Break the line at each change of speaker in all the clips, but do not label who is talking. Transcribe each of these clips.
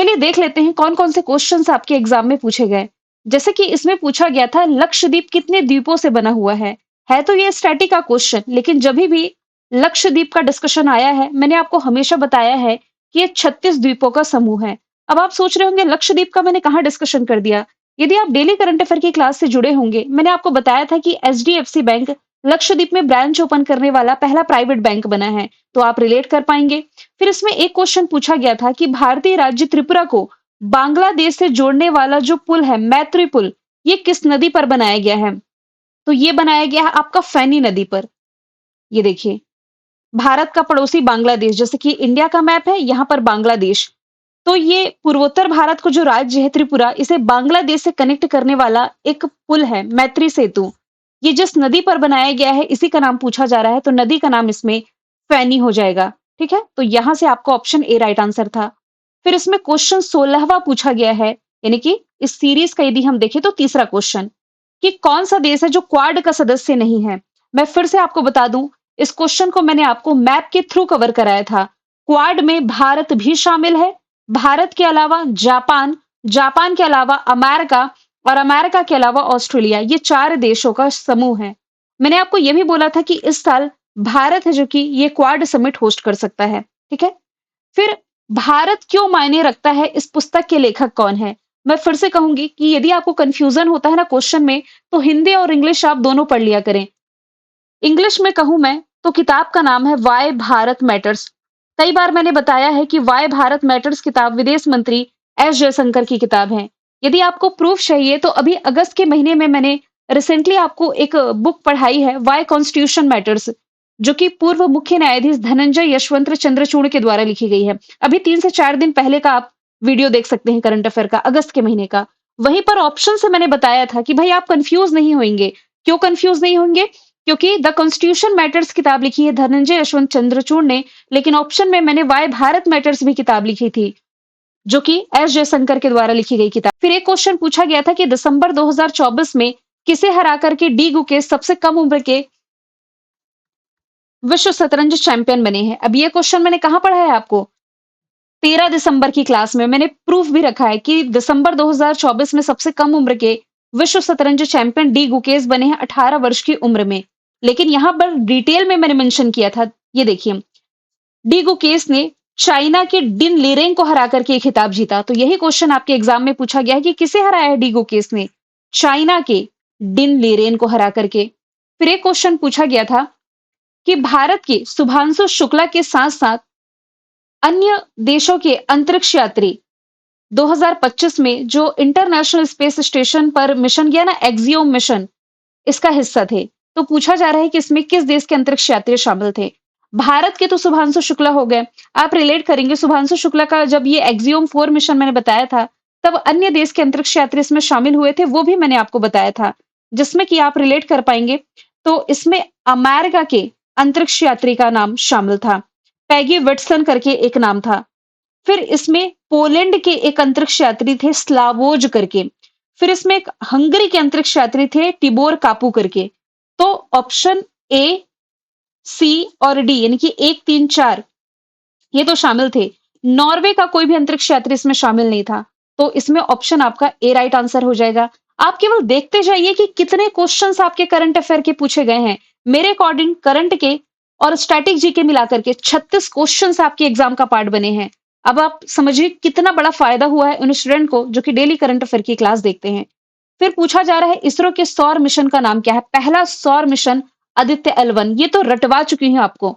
चलिए देख लेते हैं कौन-कौन से क्वेश्चंस आपके एग्जाम में पूछे गए। जैसे कि इसमें पूछा गया था लक्षद्वीप कितने द्वीपों से बना हुआ है? है तो ये स्टैटिक का क्वेश्चन, लेकिन जभी भी लक्षद्वीप का डिस्कशन आया है, मैंने आपको हमेशा बताया है कि ये 36 द्वीपों का समूह है। अब आप सोच रहे होंगे लक्षद्वीप का मैंने कहाँ डिस्कशन कर दिया? यदि आप डेली करंट अफेयर की क्लास से जुड़े होंगे, मैंने आपको बताया था कि एचडीएफसी बैंक लक्षद्वीप में ब्रांच ओपन करने वाला पहला प्राइवेट बैंक बना है, तो आप रिलेट कर पाएंगे। फिर इसमें एक क्वेश्चन पूछा गया था कि भारतीय राज्य त्रिपुरा को बांग्लादेश से जोड़ने वाला जो पुल है, मैत्री पुल, ये किस नदी पर बनाया गया है? तो ये बनाया गया है आपका फैनी नदी पर। ये देखिए, भारत का पड़ोसी बांग्लादेश, जैसे कि इंडिया का मैप है, यहाँ पर बांग्लादेश। तो ये पूर्वोत्तर भारत को जो राज्य है त्रिपुरा, इसे बांग्लादेश से कनेक्ट करने वाला एक पुल है, मैत्री सेतु। ये जिस नदी पर बनाया गया है, इसी का नाम पूछा जा रहा है, तो नदी का नाम इसमें फैनी हो जाएगा। ठीक है? तो यहां से आपका ऑप्शन ए राइट आंसर था। फिर इसमें क्वेश्चन 16वां पूछा गया है, यानी कि इस सीरीज का यदि हम देखें तो तीसरा क्वेश्चन, कि कौन सा देश है जो क्वाड का सदस्य नहीं है? मैं फिर से आपको बता दूं, इस क्वेश्चन को मैंने आपको मैप के थ्रू कवर कराया था। क्वाड में भारत भी शामिल है, भारत के अलावा जापान, जापान के अलावा अमेरिका और अमेरिका के अलावा ऑस्ट्रेलिया, ये 4 देशों का समूह है। मैंने आपको ये भी बोला था कि इस साल भारत है जो कि ये क्वाड समिट होस्ट कर सकता है। ठीक है? फिर भारत क्यों मायने रखता है, इस पुस्तक के लेखक कौन है? मैं फिर से कहूंगी कि यदि आपको कंफ्यूजन होता है ना क्वेश्चन में, तो हिंदी और इंग्लिश आप दोनों पढ़ लिया करें। इंग्लिश में कहूं मैं तो किताब का नाम है वाई भारत मैटर्स। कई बार मैंने बताया है कि वाई भारत मैटर्स किताब विदेश मंत्री एस जयशंकर की किताब है। यदि आपको प्रूफ चाहिए तो अभी अगस्त के महीने में मैंने रिसेंटली आपको एक बुक पढ़ाई है, वाई कॉन्स्टिट्यूशन मैटर्स, जो कि पूर्व मुख्य न्यायाधीश धनंजय यशवंत चंद्रचूड़ के द्वारा लिखी गई है। अभी 3 से 4 दिन पहले का आप वीडियो देख सकते हैं करंट अफेयर का, अगस्त के महीने का। वहीं पर ऑप्शन से मैंने बताया था कि भाई आप कंफ्यूज नहीं होंगे। क्यों कंफ्यूज नहीं होंगे? क्योंकि द कॉन्स्टिट्यूशन मैटर्स किताब लिखी है धनंजय यशवंत चंद्रचूड़ ने, लेकिन ऑप्शन में मैंने वाई भारत मैटर्स भी किताब लिखी थी, जो कि एस जयशंकर के द्वारा लिखी गई किताब। फिर एक क्वेश्चन पूछा गया था कि दिसंबर 2024 में किसे हराकर के डी गुकेश सबसे कम उम्र के विश्व शतरंज चैंपियन बने हैं? अब ये क्वेश्चन मैंने कहाँ पढ़ा है आपको? 13 दिसंबर की क्लास में मैंने प्रूफ भी रखा है कि दिसंबर 2024 में सबसे कम उम्र के विश्व शतरंज चैंपियन डी गुकेश बने हैं 18 वर्ष की उम्र में। लेकिन यहाँ पर डिटेल में मैंने मेंशन किया था, ये देखिए, डी गुकेश ने चाइना के डिन लीरेंग को हरा करके ये खिताब जीता। तो यही क्वेश्चन आपके एग्जाम में पूछा गया है कि किसे हराया है डी गुकेश ने? चाइना के डिन लीरेन को हरा करके। फिर एक क्वेश्चन पूछा गया था कि भारत के शुभांशु शुक्ला के साथ साथ अन्य देशों के अंतरिक्ष यात्री 2025 में जो इंटरनेशनल स्पेस स्टेशन पर मिशन गया ना, एक्सियोम मिशन, इसका हिस्सा थे। तो पूछा जा रहा है कि इसमें किस देश के अंतरिक्ष यात्री शामिल थे? भारत के तो शुभांशु शुक्ला हो गए। आप रिलेट करेंगे, शुभांशु शुक्ला का जब ये एक्सियोम 4 मिशन मैंने बताया था, तब अन्य देश के अंतरिक्ष यात्री इसमें शामिल हुए थे, वो भी मैंने आपको बताया था, जिसमें कि आप रिलेट कर पाएंगे। तो इसमें अमेरिका के अंतरिक्ष यात्री का नाम शामिल था, पैगी विट्सन करके एक नाम था। फिर इसमें पोलैंड के एक अंतरिक्ष यात्री थे, स्लावोज करके। फिर इसमें एक हंगरी के अंतरिक्ष यात्री थे, टिबोर कापू करके। तो ऑप्शन ए, सी और डी, यानी कि 1, 3, 4, ये तो शामिल थे। नॉर्वे का कोई भी अंतरिक्ष यात्री इसमें शामिल नहीं था। तो इसमें ऑप्शन आपका ए राइट आंसर हो जाएगा। आप केवल देखते जाइए कि कितने क्वेश्चंस आपके करंट अफेयर के पूछे गए हैं। मेरे अकॉर्डिंग करंट के और स्टैटिक जी के मिलाकर के 36 क्वेश्चंस आपके एग्जाम का पार्ट बने हैं। अब आप समझिए कितना बड़ा फायदा हुआ है उन स्टूडेंट को जो कि डेली करंट अफेयर की क्लास देखते हैं। फिर पूछा जा रहा है इसरो के सौर मिशन का नाम क्या है? पहला सौर मिशन आदित्य L1। ये तो रटवा चुकी हूं आपको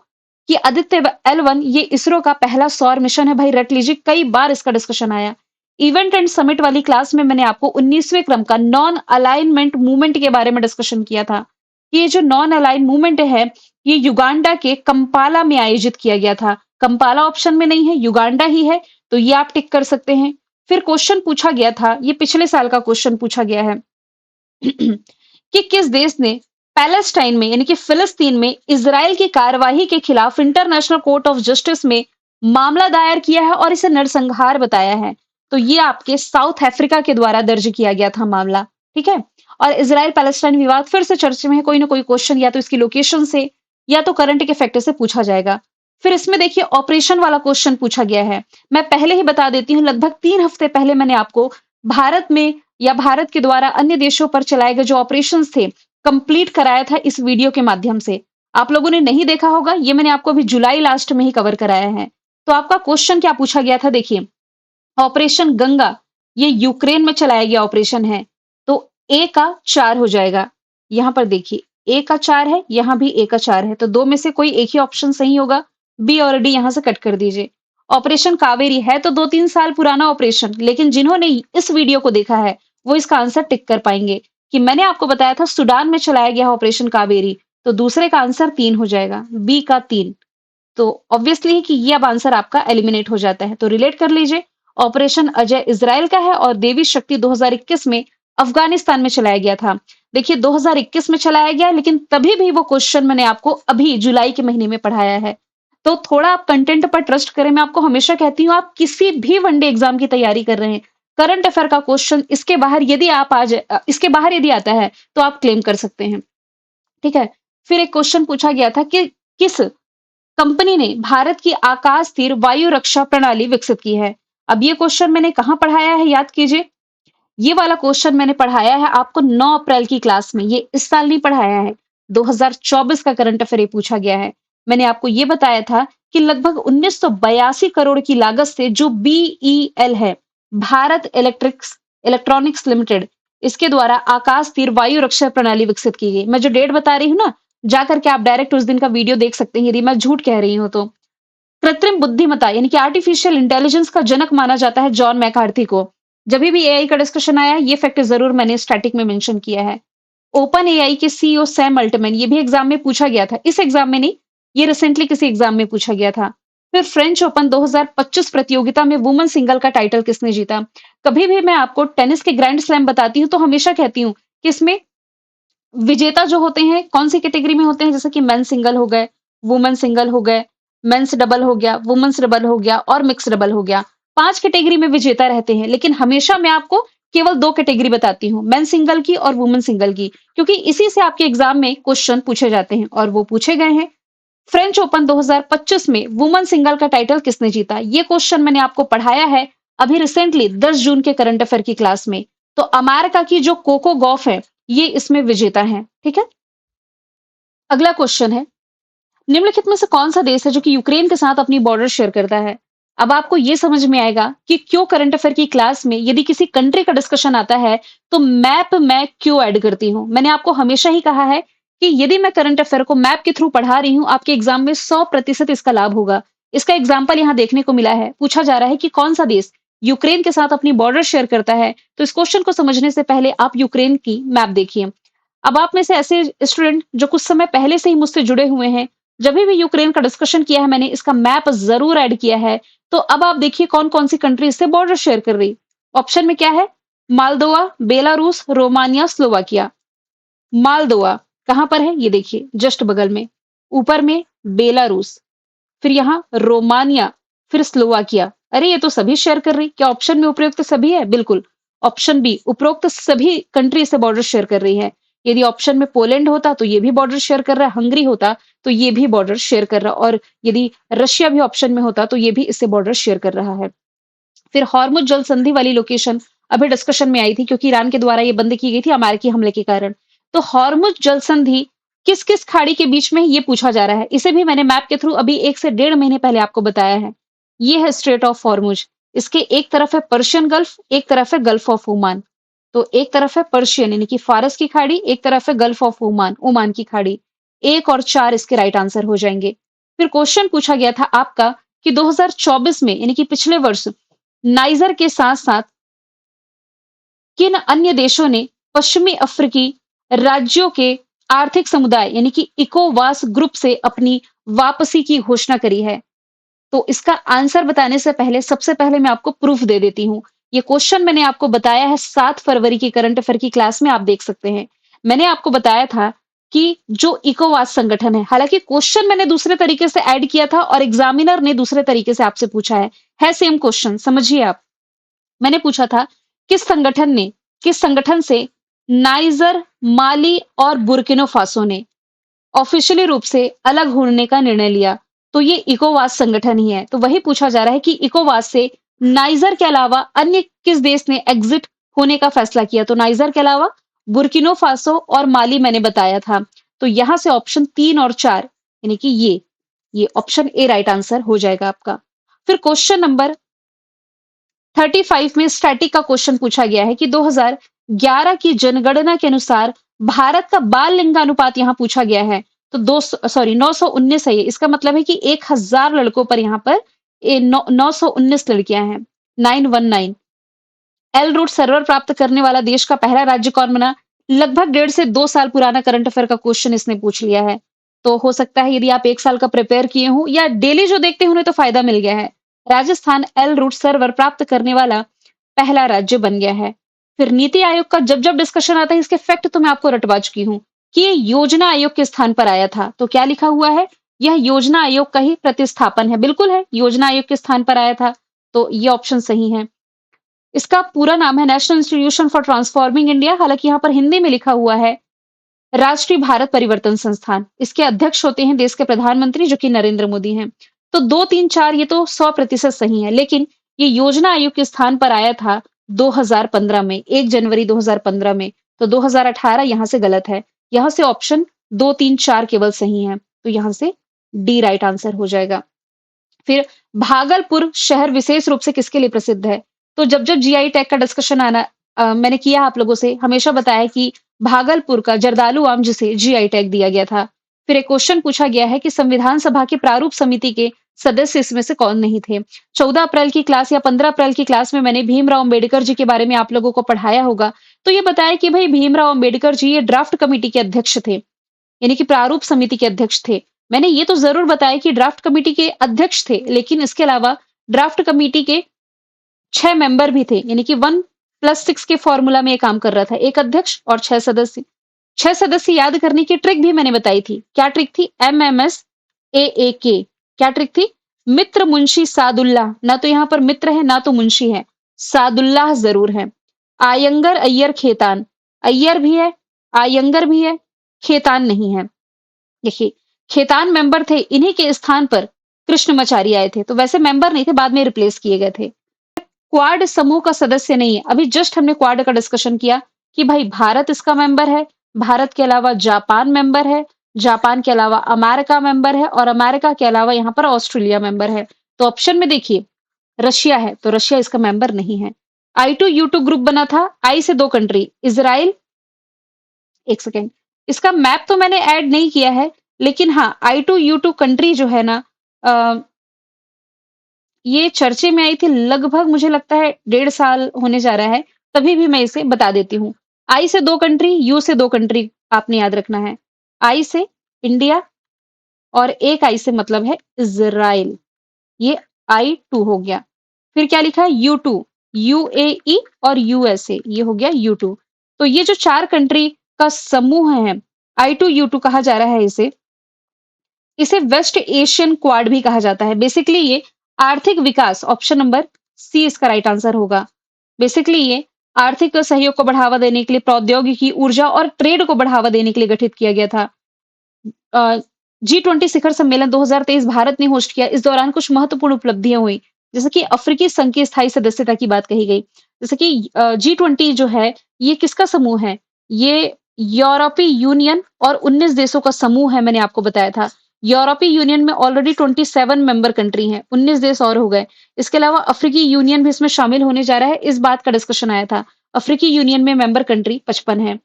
कि आदित्य L1 ये इसरो का पहला सौर मिशन है। भाई रट लीजिए, कई बार इसका डिस्कशन आया। इवेंट एंड समिट वाली क्लास में मैंने आपको 19वें क्रम का नॉन अलाइनमेंट मूवमेंट के बारे में डिस्कशन किया था। ये जो नॉन अलाइन मूवमेंट है, ये युगांडा के कंपाला में आयोजित किया गया था। कंपाला ऑप्शन में नहीं है, युगांडा ही है, तो ये आप टिक कर सकते हैं। फिर क्वेश्चन पूछा गया था, ये पिछले साल का क्वेश्चन पूछा गया है कि किस देश ने पैलेस्टाइन में यानी कि फिलिस्तीन में इजराइल की कार्यवाही के खिलाफ इंटरनेशनल कोर्ट ऑफ जस्टिस में मामला दायर किया है और इसे नरसंहार बताया है? तो ये आपके साउथ अफ्रीका के द्वारा दर्ज किया गया था मामला। ठीक है? और इजराइल पैलेस्टाइन विवाद फिर से चर्चा में है। कोई ना कोई क्वेश्चन या तो इसकी लोकेशन से या तो करंट के फैक्टर से पूछा जाएगा। फिर इसमें देखिए ऑपरेशन वाला क्वेश्चन पूछा गया है। मैं पहले ही बता देती हूँ, लगभग 3 हफ्ते पहले मैंने आपको भारत में या भारत के द्वारा अन्य देशों पर चलाए गए जो ऑपरेशंस थे, कंप्लीट कराया था इस वीडियो के माध्यम से। आप लोगों ने नहीं देखा होगा, ये मैंने आपको अभी जुलाई लास्ट में ही कवर कराया है। तो आपका क्वेश्चन क्या पूछा गया था देखिए, ऑपरेशन गंगा, ये यूक्रेन में चलाया गया ऑपरेशन है। तो ए का 4 हो जाएगा। यहाँ पर देखिए, ए का 4 है, यहाँ भी ए का 4 है, तो 2 में से कोई एक ही ऑप्शन सही होगा। बी और डी यहाँ से कट कर दीजिए। ऑपरेशन कावेरी है तो 2-3 साल पुराना ऑपरेशन, लेकिन जिन्होंने इस वीडियो को देखा है, वो इसका आंसर टिक कर पाएँगे कि मैंने आपको बताया था सूडान में चलाया गया ऑपरेशन कावेरी, तो दूसरे का आंसर 3 हो जाएगा, बी का 3। तो ऑब्वियसली कि ये अब आंसर आपका एलिमिनेट हो जाता है। तो रिलेट कर लीजिए, ऑपरेशन अजय इज़राइल का है और देवी शक्ति 2021 में अफ़गानिस्तान में चलाया गया था। देखिए 2021 में चलाया गया, लेकिन तभी भी वो क्वेश्चन मैंने आपको अभी जुलाई के महीने में पढ़ाया है। तो थोड़ा आप कंटेंट पर ट्रस्ट करें। मैं आपको हमेशा कहती हूँ, आप किसी भी वनडे एग्ज़ाम की तैयारी कर रहे हैं, करंट अफ़ेयर का क्वेश्चन इसके बाहर यदि आता है, तो आप क्लेम कर सकते हैं। ठीक है? फिर एक क्वेश्चन पूछा गया था कि किस कंपनी ने भारत की आकाश तीर वायु रक्षा प्रणाली विकसित की है। अब ये क्वेश्चन मैंने कहाँ पढ़ाया है याद कीजिए। ये वाला क्वेश्चन मैंने पढ़ाया है आपको 9 अप्रैल की क्लास में। ये इस साल नहीं पढ़ाया है। 2024 का करंट अफेयर ये पूछा गया है। मैंने आपको ये बताया था कि लगभग 1982 करोड़ की लागत से जो बीईएल है, भारत इलेक्ट्रॉनिक्स लिमिटेड, इसके द्वारा आकाश तीर वायु रक्षा प्रणाली विकसित की गई। मैं जो डेट बता रही हूँ ना, जाकर के आप डायरेक्ट उस दिन का वीडियो देख सकते हैं यदि मैं झूठ कह रही हूँ तो। कृत्रिम बुद्धिमत्ता यानी कि आर्टिफिशियल इंटेलिजेंस का जनक माना जाता है जॉन मैकार्थी को। जब भी एआई का डिस्कशन आया, ये फैक्ट ज़रूर मैंने स्टैटिक में मेंशन किया है। ओपन एआई के सीईओ सैम अल्टमैन, ये भी एग्जाम में पूछा गया था। इस एग्जाम में नहीं, ये रिसेंटली किसी एग्जाम में पूछा गया था। फिर फ्रेंच ओपन 2025 प्रतियोगिता में वुमेन सिंगल का टाइटल किसने जीता? कभी भी मैं आपको टेनिस के ग्रैंड स्लैम बताती हूँ तो हमेशा कहती हूँ कि इसमें विजेता जो होते हैं कौन सी कैटेगरी में होते हैं, जैसे कि मेन सिंगल हो गए, वुमेन सिंगल हो गए, मेंस डबल हो गया, वुमेन्स डबल हो गया और मिक्स डबल हो गया। 5 कैटेगरी में विजेता रहते हैं, लेकिन हमेशा मैं आपको केवल 2 कैटेगरी बताती हूँ, मेन सिंगल की और वुमेन सिंगल की, क्योंकि इसी से आपके एग्जाम में क्वेश्चन पूछे जाते हैं और वो पूछे गए हैं। फ्रेंच ओपन 2025 में वुमेन सिंगल का टाइटल किसने जीता? ये क्वेश्चन मैंने आपको पढ़ाया है अभी रिसेंटली 10 जून के करंट अफेयर की क्लास में। तो अमेरिका की जो कोको गॉफ है, ये इसमें विजेता है। ठीक है? अगला क्वेश्चन है, निम्नलिखित में से कौन सा देश है जो कि यूक्रेन के साथ अपनी बॉर्डर शेयर करता है? अब आपको ये समझ में आएगा कि क्यों करंट अफेयर की क्लास में यदि किसी कंट्री का डिस्कशन आता है, तो मैप मैं क्यों ऐड करती हूँ। मैंने आपको हमेशा ही कहा है कि यदि मैं करंट अफेयर को मैप के थ्रू पढ़ा रही हूँ, आपके एग्जाम में 100% इसका लाभ होगा। इसका एग्जाम्पल यहाँ देखने को मिला है। पूछा जा रहा है कि कौन सा देश यूक्रेन के साथ अपनी बॉर्डर शेयर करता है। तो इस क्वेश्चन को समझने से पहले आप यूक्रेन की मैप देखिए। अब आप में से ऐसे स्टूडेंट जो कुछ समय पहले से ही मुझसे जुड़े हुए हैं, जब भी यूक्रेन का डिस्कशन किया है मैंने, इसका मैप ज़रूर ऐड किया है। तो अब आप देखिए कौन-कौन सी कंट्री इससे बॉर्डर शेयर कर रही। ऑप्शन में क्या है? Moldova, Belarus, Romania, Slovakia. Moldova कहाँ पर है? ये देखिए जस्ट बगल में। ऊपर में बेलारूस, फिर यहाँ रोमानिया, फिर स्लोवाकिया। अरे ये तो सभी शेयर कर रही। क्या ऑप्शन में उपरोक्त सभी है? बिल्कुल। ऑप्शन बी, उपरोक्त सभी कंट्री से बॉर्डर शेयर कर रही है। यदि ऑप्शन में पोलैंड होता तो ये भी बॉर्डर शेयर कर रहा है, हंगरी होता तो ये भी बॉर्डर शेयर कर रहा, और यदि रशिया भी ऑप्शन में होता तो ये भी इससे बॉर्डर शेयर कर रहा है। फिर हॉर्मुज जल संधि वाली लोकेशन अभी डिस्कशन में आई थी, क्योंकि ईरान के द्वारा ये बंद की गई थी अमेरिकी हमले के कारण। तो हॉर्मुज जल संधि किस किस खाड़ी के बीच में है, ये पूछा जा रहा है। इसे भी मैंने मैप के थ्रू अभी 1 से 1.5 महीने पहले आपको बताया है। ये है स्ट्रेट ऑफ हॉर्मुज। इसके एक तरफ है पर्शियन गल्फ, एक तरफ है गल्फ ऑफ ओमान। तो एक तरफ है पर्शियन यानी कि फारस की खाड़ी, एक तरफ है गल्फ ऑफ ओमान, ओमान की खाड़ी। 1 और 4 इसके राइट आंसर हो जाएंगे। फिर क्वेश्चन पूछा गया था आपका कि 2024 में यानी कि पिछले वर्ष नाइजर के साथ-साथ किन अन्य देशों ने पश्चिमी अफ्रीकी राज्यों के आर्थिक समुदाय यानी कि इकोवास ग्रुप से अपनी वापसी की घोषणा करी है? तो इसका आंसर बताने से पहले सबसे पहले मैं आपको प्रूफ दे देती हूँ। ये क्वेश्चन मैंने आपको बताया है 7 फरवरी की करंट अफेयर की क्लास में, आप देख सकते हैं। मैंने आपको बताया था कि जो इकोवास संगठन है, हालाँकि क्वेश्चन मैंने दूसरे तरीके से ऐड किया था और एग्जामिनर ने दूसरे तरीके से आपसे पूछा है सेम क्वेश्चन, समझिए आप। मैंने पूछा था किस संगठन से नाइजर, माली और बुर्किना फासो ने ऑफिशियली रूप से अलग होने का निर्णय लिया? तो ये इकोवास संगठन ही है। तो वही पूछा जा रहा है कि इकोवास से नाइजर के अलावा अन्य किस देश ने एग्जिट होने का फैसला किया? तो नाइजर के अलावा बुर्किनो फासो और माली मैंने बताया था। तो यहाँ से ऑप्शन 3 और 4 यानी कि ये ऑप्शन ए राइट आंसर हो जाएगा आपका। फिर क्वेश्चन नंबर 35 में स्टैटिक का क्वेश्चन पूछा गया है कि 2011 की जनगणना के अनुसार भारत का बाल लिंगानुपात यहाँ पूछा गया है। तो 919 है ये। इसका मतलब है कि 1000 लड़कों पर यहाँ पर 919 लड़कियां हैं, 919। एल रूट सर्वर प्राप्त करने वाला देश का पहला राज्य कौन बना? लगभग 1.5 से 2 साल पुराना करंट अफेयर का क्वेश्चन इसने पूछ लिया है। तो हो सकता है यदि आप 1 साल का प्रिपेयर किए हो या डेली जो देखते हैं उन्हें तो फायदा मिल गया है। राजस्थान एल रूट सर्वर प्राप्त करने वाला पहला राज्य बन गया है। फिर नीति आयोग का जब जब डिस्कशन आता है इसके फैक्ट तो मैं आपको रटवा चुकी हूँ कि ये योजना आयोग के स्थान पर आया था। तो क्या लिखा हुआ है? यह योजना आयोग का ही प्रतिस्थापन है। बिल्कुल है, योजना आयोग के स्थान पर आया था। तो ये ऑप्शन सही है। इसका पूरा नाम है national institution for transforming India. हालांकि यहाँ पर हिंदी में लिखा हुआ है राष्ट्रीय भारत परिवर्तन संस्थान। इसके अध्यक्ष होते हैं देश के प्रधानमंत्री जो कि नरेंद्र मोदी हैं। तो 2, 3, 4 ये तो 100% सही है, लेकिन ये योजना आयोग के स्थान पर आया था 2015 में, 1 जनवरी 2015 में। तो 2018 यहाँ से गलत है। यहाँ से ऑप्शन 2, 3, 4 केवल सही है। तो यहाँ से डी राइट आंसर हो जाएगा। फिर भागलपुर शहर विशेष रूप से किसके लिए प्रसिद्ध है? तो जब जब जीआई टैग का डिस्कशन आना मैंने किया आप लोगों से हमेशा बताया कि भागलपुर का जर्दालू आम जिसे जीआई टैग दिया गया था। फिर एक क्वेश्चन पूछा गया है कि संविधान सभा की प्रारूप समिति के सदस्य इसमें से कौन नहीं थे? 14 अप्रैल की क्लास या 15 अप्रैल की क्लास में मैंने भीमराव अंबेडकर जी के बारे में आप लोगों को पढ़ाया होगा। तो ये बताया कि भाई भीमराव अंबेडकर जी ये ड्राफ्ट कमेटी के अध्यक्ष थे, यानी कि प्रारूप समिति के अध्यक्ष थे। मैंने ये तो जरूर बताया कि ड्राफ्ट कमेटी के अध्यक्ष थे, लेकिन इसके अलावा ड्राफ्ट कमेटी के 6 मेंबर भी थे, यानी कि 1+6 के फॉर्मूला में ये काम कर रहा था। एक अध्यक्ष और 6 सदस्य। 6 सदस्य याद करने की ट्रिक भी मैंने बताई थी। क्या ट्रिक थी? MMSAAK। क्या ट्रिक थी? मित्र मुंशी सादुल्लाह। ना तो यहाँ पर मित्र है ना तो मुंशी है, सादुल्लाह जरूर है। आयंगर अय्यर खेतान। अय्यर भी है, आयंगर भी है, खेतान नहीं है। देखिए खेतान मेंबर थे, इन्हीं के स्थान पर कृष्णमाचारी आए थे। तो वैसे मेंबर नहीं थे, बाद में रिप्लेस किए गए थे। क्वाड समूह का सदस्य नहीं है। अभी जस्ट हमने क्वाड का डिस्कशन किया कि भाई भारत इसका मेंबर है, भारत के अलावा जापान मेंबर है, जापान के अलावा अमेरिका मेंबर है और अमेरिका के अलावा यहाँ पर ऑस्ट्रेलिया मेंबर है। तो ऑप्शन में देखिए रशिया है, तो रशिया इसका मेंबर नहीं है। I2U2 ग्रुप बना था, आई से 2 कंट्री, इजराइल। एक सेकेंड, इसका मैप तो मैंने ऐड नहीं किया है, लेकिन हाँ I2U2 कंट्री जो है ना ये चर्चे में आई थी लगभग मुझे लगता है 1.5 साल होने जा रहा है, तभी भी मैं इसे बता देती हूँ। आई से 2 कंट्री, यू से 2 कंट्री आपने याद रखना है। आई से इंडिया और एक आई से मतलब है इज़राइल। ये I2 हो गया। फिर क्या लिखा है? U2, UAE और USA, ये हो गया U2। तो ये जो 4 कंट्री का समूह है, I2U2 कहा जा रहा है इसे। इसे वेस्ट एशियन क्वाड भी कहा जाता है। बेसिकली ये आर्थिक विकास, ऑप्शन नंबर सी इसका राइट आंसर होगा। बेसिकली ये आर्थिक सहयोग को बढ़ावा देने के लिए, प्रौद्योगिकी, ऊर्जा और ट्रेड को बढ़ावा देने के लिए गठित किया गया था। G20 शिखर सम्मेलन 2023 भारत ने होस्ट किया। इस दौरान कुछ महत्वपूर्ण उपलब्धियां हुई, जैसे कि अफ्रीकी संघ की स्थायी सदस्यता की बात कही गई। जैसे कि G20 जो है ये किसका समूह है? ये यूरोपीय यूनियन और 19 देशों का समूह है, मैंने आपको बताया था। यूरोपीय यूनियन में ऑलरेडी 27 मेंबर कंट्री हैं, 19 देश और हो गए। इसके अलावा अफ्रीकी यूनियन भी इसमें शामिल होने जा रहा है, इस बात का डिस्कशन आया था। अफ्रीकी यूनियन में मेंबर कंट्री 55 है।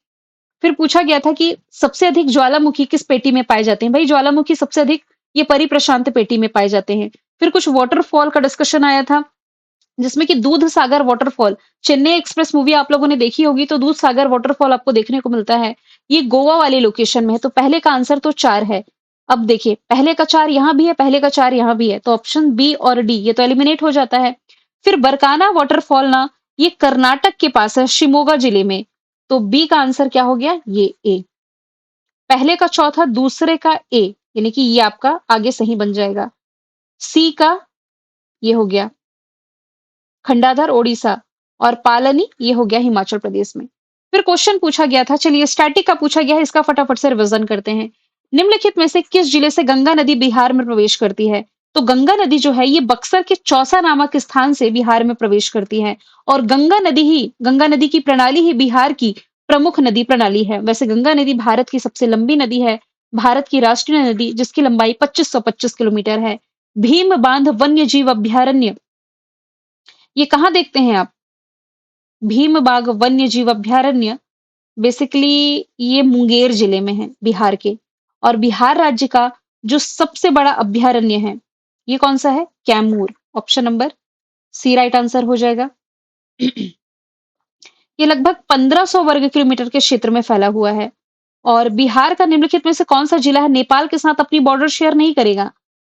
फिर पूछा गया था कि सबसे अधिक ज्वालामुखी किस पेटी में पाए जाते हैं? भाई ज्वालामुखी सबसे अधिक ये परिप्रशांत पेटी में पाए जाते हैं। फिर कुछ वाटरफॉल का डिस्कशन आया था, जिसमें कि दूध सागर वाटरफॉल, चेन्नई एक्सप्रेस मूवी आप लोगों ने देखी होगी तो दूध सागर वाटरफॉल आपको देखने को मिलता है। ये गोवा वाले लोकेशन में है। तो पहले का आंसर तो 4 है। अब देखिए पहले का 4 यहाँ भी है, पहले का 4 यहाँ भी है, तो ऑप्शन बी और डी ये तो एलिमिनेट हो जाता है। फिर बरकाना वाटरफॉल ना ये कर्नाटक के पास है, शिमोगा जिले में। तो बी का आंसर क्या हो गया? ये ए। पहले का चौथा, दूसरे का ए, यानी कि ये आपका आगे सही बन जाएगा। सी का ये हो गया खंडाधर ओडिशा और पालनी ये हो गया हिमाचल प्रदेश में। फिर क्वेश्चन पूछा गया था, चलिए स्टैटिक का पूछा गया है, इसका फटाफट से रिवीजन करते हैं। निम्नलिखित में से किस जिले से गंगा नदी बिहार में प्रवेश करती है? तो गंगा नदी जो है ये बक्सर के चौसा नामक स्थान से बिहार में प्रवेश करती है और गंगा नदी की प्रणाली ही बिहार की प्रमुख नदी प्रणाली है। वैसे गंगा नदी भारत की सबसे लंबी नदी है, भारत की राष्ट्रीय नदी जिसकी लंबाई 2525 किलोमीटर है। भीम बांध वन्य जीव अभयारण्य ये कहाँ देखते हैं आप? भीम बाग वन्य जीव अभयारण्य बेसिकली ये मुंगेर जिले में है, बिहार के। और बिहार राज्य का जो सबसे बड़ा अभयारण्य है, ये कौन-सा है? Kaimur. Option number C right answer हो जाएगा। ये लगभग 1500 वर्ग किलोमीटर के क्षेत्र में फैला हुआ है और बिहार का निम्नलिखित में से कौन-सा जिला है नेपाल के साथ अपनी बॉर्डर शेयर नहीं करेगा?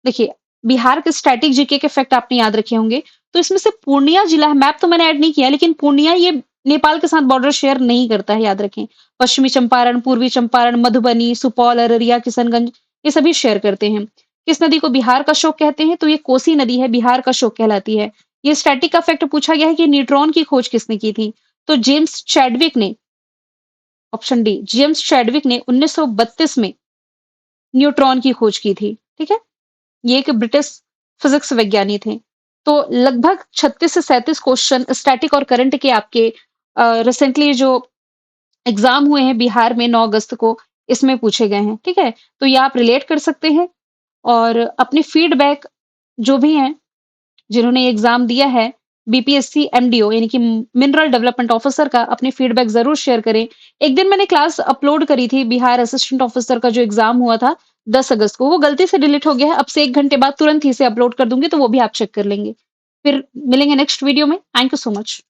देखिए, बिहार के स्टैटिक जीके के फैक्ट आपने याद रखे होंगे, तो इसमें से पूर्णिया जिला है, मैप तो मैंने ऐड नहीं किया, लेकिन पूर्णिया ये नेपाल के साथ बॉर्डर शेयर नहीं करता है, याद रखें। पश्चिमी चंपारण, पूर्वी चंपारण, मधुबनी, सुपौल, अररिया, किशनगंज, ये सभी शेयर करते हैं। किस नदी को बिहार का शोक कहते हैं? तो ये कोसी नदी है, बिहार का शोक कहलाती है। ये स्टैटिक का फैक्ट पूछा गया है कि न्यूट्रॉन की खोज किसने की थी? तो जेम्स चैडविक ने, ऑप्शन डी, जेम्स चैडविक ने 1932 में न्यूट्रॉन की खोज की थी, ठीक है? ये एक ब्रिटिश फिजिक्स वैज्ञानिक थे। तो लगभग 36 से 37 क्वेश्चन स्टैटिक और करंट के आपके रिसेंटली जो एग्जाम हुए हैं बिहार में 9 अगस्त को, इसमें पूछे गए हैं, ठीक है? तो ये आप रिलेट कर सकते हैं और अपनी फीडबैक जो भी हैं, जिन्होंने ये एग्जाम दिया है, बीपीएससी एमडीओ यानी कि मिनरल डेवलपमेंट ऑफिसर का अपनी फीडबैक ज़रूर शेयर करें। एक दिन मैंने क्लास अपलोड करी थी बिहार असिस्टेंट ऑफिसर का जो एग्जाम हुआ था 10 अगस्त को, वो गलती से डिलीट हो गया है। अब से 1 घंटे बाद तुरंत ही इसे अपलोड कर दूँगी, तो वो भी आप चेक कर लेंगे। फिर मिलेंगे नेक्स्ट वीडियो में। Thank you so much.